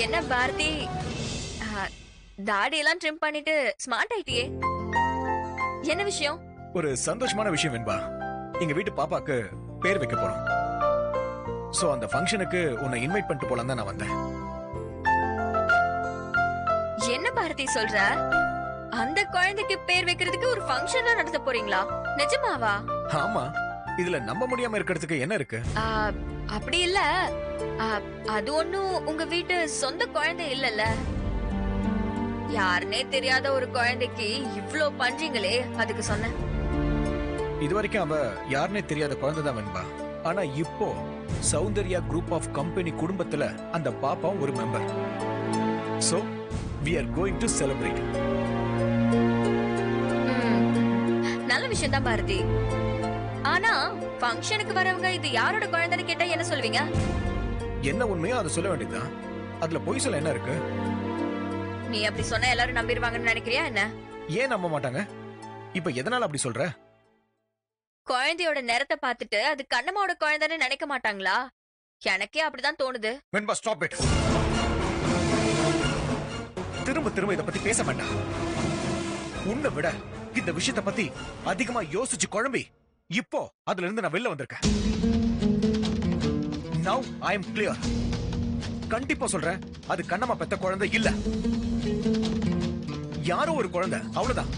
என்ன பாரதி, தாடி எல்லாம் ட்ரிம் பண்ணிட்டு ஸ்மார்ட் ஆயிட்டியே, என்ன விஷயம்? ஒரு சந்தோஷமான விஷயம் வெண்பா. எங்க வீட்டு பாப்பாக்கு பேர் வைக்க போறோம். சோ அந்த ஃபங்க்ஷனுக்கு உன்னை இன்வைட் பண்ணிட்டு போலாம் தான் நான் வந்தேன். என்ன பாரதி சொல்ற? அந்த குழந்தைக்கு பேர் வைக்கிறதுக்கு ஒரு ஃபங்க்ஷன் நடத்த போறீங்களா? நிஜமாவா? ஆமா, இதுல நம்ப முடியாம இருக்கிறதுக்கு என்ன இருக்கு? அப்படி இல்ல, அது ஒண்ணும் உங்க வீட்டு சொந்த குழந்தை இல்லல்ல. யாருனே தெரியாத ஒரு குழந்தைக்கு இவ்ளோ பண்றீங்களே, அதுக்கு சொன்னேன். இது வரைக்கும் அவ யாருனே தெரியாத குழந்தை தான் வெண்பா. ஆனா இப்போ சௌந்தர்யா குரூப் ஆஃப் கம்பெனி குடும்பத்துல அந்த பாப்பா ஒரு member. So we are going to celebrate. நல்ல விஷயம் தான் பாரதி. ஆனா ஃபங்க்ஷனுக்கு வரவங்க இது யாரோட குழந்தைன்னு கேட்டா என்ன சொல்வீங்க? என்ன உண்மையோ அதை சொல்ல வேண்டியதுதான். அதுல பொய் சொல்ல என்ன இருக்கு? நீ அப்படி சொன்னா எல்லாரும் நம்பிடுவாங்கன்னு நினைக்கிறியா என்ன? ஏன் நம்ப மாட்டாங்க? இப்ப எதனால அப்படி சொல்ற? குழந்தையோட நேரத்தை பார்த்துட்டு அது கண்ணம்மாவோட குழந்தைன்னு நினைக்க மாட்டாங்களா? எனக்கே அப்படிதான் தோணுது. வெண்பா, ஸ்டாப் இட். திரும்ப திரும்ப இத பத்தி பேச வேண்டாம். உன்னை விட இந்த விஷயத்தை பத்தி அதிகமா யோசிச்சு குழம்பி இப்போ அதுல இருந்து நான் வெளில வந்திருக்கேன். Now I am clear. கண்டிப்பா சொல்றேன், அது கண்ணம்மா பெத்த குழந்தை இல்ல. யாரோ ஒரு குழந்தை, அவ்வளவுதான்.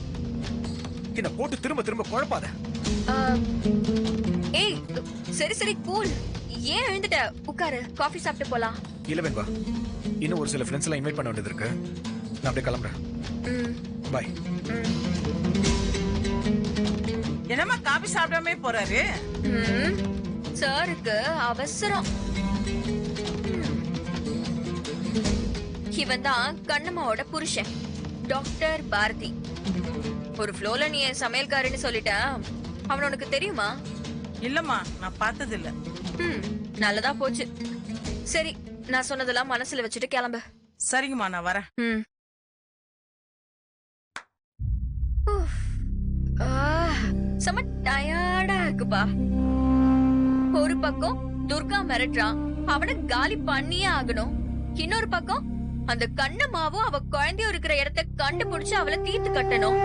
என்ன போட்டு திரும்ப திரும்ப குழப்பாத. ஏய், சரி சரி கூல். ஏன் எழுந்துட்ட? உட்காரு, காஃபி சாப்பிட்டு போலாம். இல்ல வெண்பா, இன்னும் ஒரு சில ஃப்ரெண்ட்ஸ் எல்லாம் இன்வைட் பண்ண வேண்டியது இருக்கு. நான் அப்படியே கிளம்புறேன். பை. என்னம்மா காபி சாப்பிடாம போறாரு? சாருக்கு அவசரம். இவன் தான் கண்ணம்மாவோட புருஷன், டாக்டர் பாரதி. ஒரு ஃப்ளோல நீ சமையல்காரன்னு சொல்லிட்டேன். அவன் உனக்கு தெரியுமா? இல்லம்மா, நான் பார்த்தது இல்ல. நல்லதா போச்சு. சரி, நான் சொன்னதெல்லாம் மனசுல வச்சுட்டு கிளம்பு. சரிங்கம்மா, நான் வரேன். செம டயர்டா இருக்குப்பா. ஒரு பக்கம் துர்கா மிரட்டுறான், அவனை காலி பண்ணியே ஆகணும். இன்னொரு பக்கம் அந்த கண்ணம்மாவும் அவ குழந்தையும் இருக்கிற இடத்தை கண்டுபிடிச்சு அவளை தீர்த்து கட்டணும்.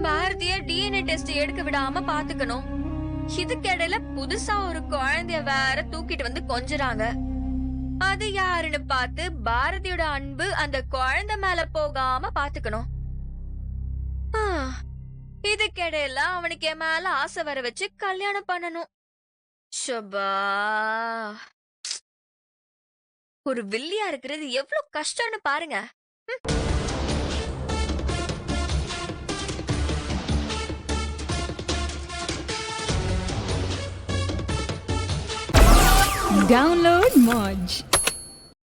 பாரதிய டிஎன்ஏ டெஸ்ட் எடுக்க விடாம பாத்துக்கணும். இதுக்கிடையில புதுசா ஒரு குழந்தைய வேற தூக்கிட்டு வந்து கொஞ்சறாங்க. அது யாருன்னு பார்த்து பாரதியோட அன்பு அந்த குழந்தை மேல போகாம பாத்துக்கணும். இதுக்கிடையில அவனுக்கு என் மேல ஆசை வர வச்சு கல்யாணம் பண்ணணும். ஷபா, ஒரு வில்லியா இருக்கிறது எவ்வளவு கஷ்டம்னு பாருங்க. Download Moj.